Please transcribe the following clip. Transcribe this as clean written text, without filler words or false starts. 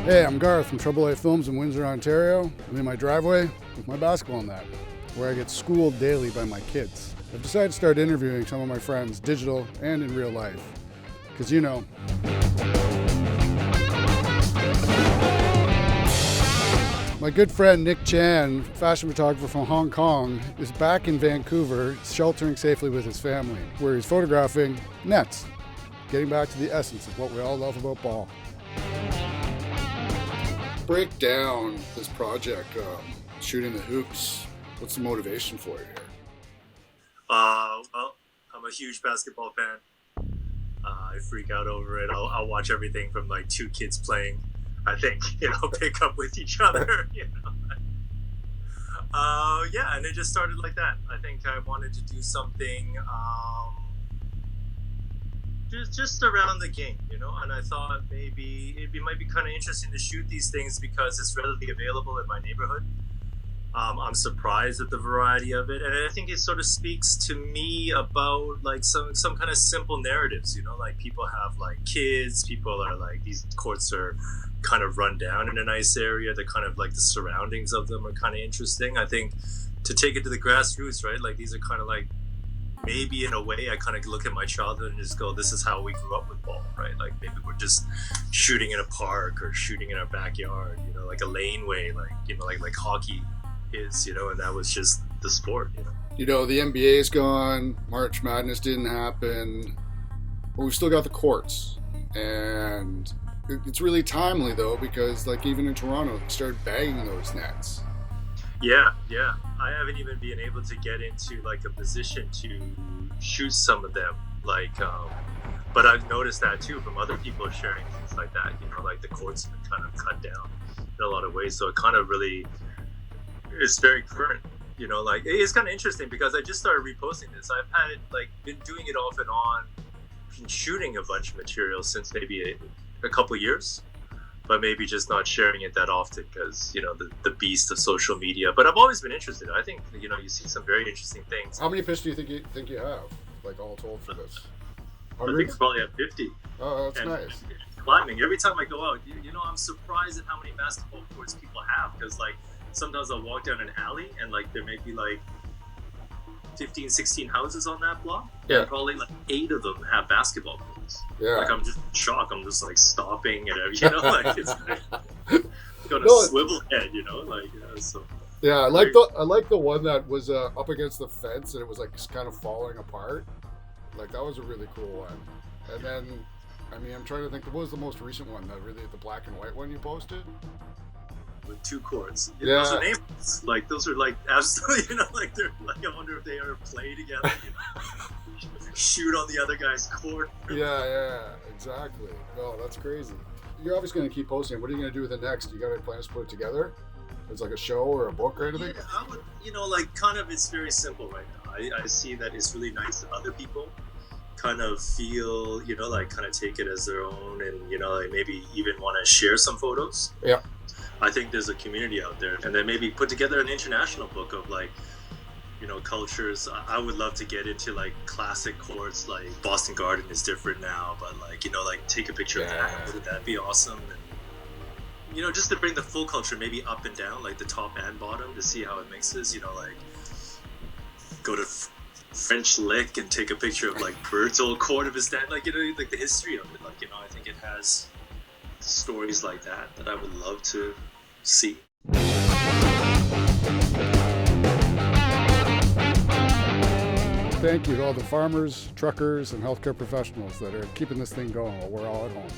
Hey, I'm Garth from AAA Films in Windsor, Ontario. I'm in my driveway with my basketball net, where I get schooled daily by my kids. I've decided to start interviewing some of my friends, digital and in real life, because you know. My good friend Nick Chan, fashion photographer from Hong Kong, is back in Vancouver, sheltering safely with his family, where he's photographing nets, getting back to the essence of what we all love about ball. Break down this project, shooting the hoops. What's the motivation for you here? Well, I'm a huge basketball fan. I freak out over it. I'll watch everything from like two kids playing. I think, pick up with each other, Yeah, and it just started like that. I think I wanted to do something just around the game, and I thought maybe it might be kind of interesting to shoot these things because it's readily available in my neighborhood. I'm surprised at the variety of it, and I think it sort of speaks to me about like some kind of simple narratives, like people have like kids, people are like, these courts are kind of run down in a nice area, the kind of like the surroundings of them are kind of interesting. I think to take it to the grassroots, right, like these are kind of like, maybe in a way I kind of look at my childhood and just go, this is how we grew up with ball, right? Like maybe we're just shooting in a park or shooting in our backyard, like a laneway, like hockey is, and that was just the sport, The NBA is gone, March Madness didn't happen, but we've still got the courts. And it's really timely though, because like even in Toronto, they started bagging those nets. Yeah. I haven't even been able to get into like a position to shoot some of them, but I've noticed that too from other people sharing things like that, like the courts have been kind of cut down in a lot of ways. So it kind of really, it's very current, it's kind of interesting because I just started reposting this. I've had it been doing it off and on, shooting a bunch of material since maybe a couple years, but maybe just not sharing it that often because, the beast of social media. But I've always been interested. I think, you see some very interesting things. How many fish do you think you have, like all told for this? 100? I think I probably have 50. Oh, that's nice. Climbing. Every time I go out, I'm surprised at how many basketball courts people have because, sometimes I'll walk down an alley and, there may be, 15, 16 houses on that block. Yeah. And probably, 8 of them have basketball courts. Yeah. I'm just shocked. I'm just, stopping and, it's got a swivel head, so. Yeah, I like the one that was up against the fence and it was, kind of falling apart. That was a really cool one. And then, I'm trying to think, what was the most recent one? The black and white one you posted? With 2 courts. Yeah. Those are nameless. Those are absolutely, they're I wonder if they ever play together, shoot on the other guy's court. Yeah, exactly. Oh, that's crazy. You're obviously going to keep posting. What are you going to do with it next? You got any plans to put it together? It's like a show or a book or anything? Yeah, I would, it's very simple right now. I see that it's really nice that other people kind of feel, kind of take it as their own and, maybe even want to share some photos. Yeah. I think there's a community out there, and then maybe put together an international book of cultures. I would love to get into classic courts, Boston Garden is different now, but take a picture of that. Wouldn't that be awesome? And, just to bring the full culture maybe up and down, the top and bottom, to see how it mixes. Go to French Lick and take a picture of Bird's old court of his dad, the history of it. I think it has stories like that I would love to see. Thank you to all the farmers, truckers, and healthcare professionals that are keeping this thing going while we're all at home.